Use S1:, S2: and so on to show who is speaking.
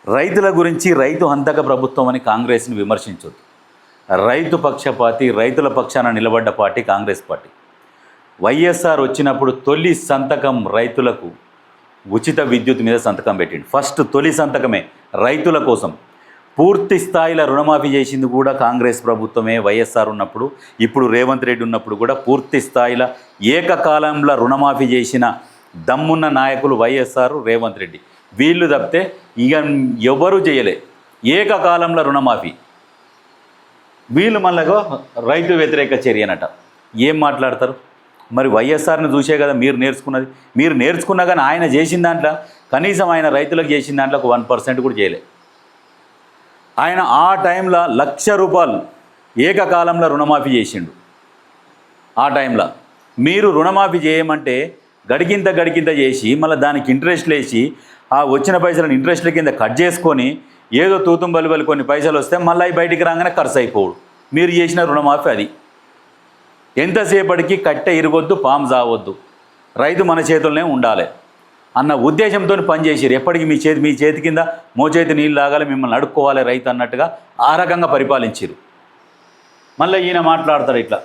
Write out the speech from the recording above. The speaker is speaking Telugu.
S1: రైతుల గురించి రైతు హంతక ప్రభుత్వం అని కాంగ్రెస్ని విమర్శించొద్దు. రైతు పక్షపాతి, రైతుల పక్షాన నిలబడ్డ పార్టీ కాంగ్రెస్ పార్టీ. వైఎస్ఆర్ వచ్చినప్పుడు తొలి సంతకం రైతులకు ఉచిత విద్యుత్ మీద సంతకం పెట్టిండు. ఫస్ట్ తొలి సంతకమే రైతుల కోసం. పూర్తి స్థాయిలో రుణమాఫీ చేసింది కూడా కాంగ్రెస్ ప్రభుత్వమే. వైఎస్ఆర్ ఉన్నప్పుడు, ఇప్పుడు రేవంత్ రెడ్డి ఉన్నప్పుడు కూడా పూర్తి స్థాయిలో ఏకకాలంలో రుణమాఫీ చేసిన దమ్మున్న నాయకులు వైఎస్ఆర్, రేవంత్ రెడ్డి. వీళ్ళు తప్పితే ఇక ఎవరు చేయలే ఏకకాలంలో రుణమాఫీ. వీళ్ళు మళ్ళీ రైతు వ్యతిరేక చర్యనట. ఏం మాట్లాడతారు? మరి వైఎస్ఆర్ని చూసే కదా మీరు నేర్చుకున్నది. మీరు నేర్చుకున్నా కానీ ఆయన చేసిన దాంట్లో కనీసం ఆయన రైతులకు చేసిన దాంట్లో 1% కూడా చేయలే. ఆయన ఆ టైంలో ₹1,00,000 ఏకకాలంలో రుణమాఫీ చేసిండు. ఆ టైంలో మీరు రుణమాఫీ చేయమంటే గడికింత చేసి మళ్ళీ దానికి ఇంట్రెస్ట్లు వేసి ఆ వచ్చిన పైసలను ఇంట్రెస్ట్ల కింద కట్ చేసుకొని ఏదో తూతం బలిబలి కొన్ని పైసలు వస్తే మళ్ళీ బయటికి రాగానే ఖర్చు అయిపోడు. మీరు చేసిన రుణమాఫీ అది. ఎంతసేపటికి కట్టె ఇరగొద్దు, పాము జావద్దు, రైతు మన చేతుల్లోనే ఉండాలి అన్న ఉద్దేశంతో పనిచేసారు. ఎప్పటికీ మీ చేతి కింద మోచేతి నీళ్ళు లాగాలి, మిమ్మల్ని అడుక్కోవాలి రైతు అన్నట్టుగా ఆ రకంగా పరిపాలించారు. మళ్ళీ ఈయన మాట్లాడతారు ఇట్లా,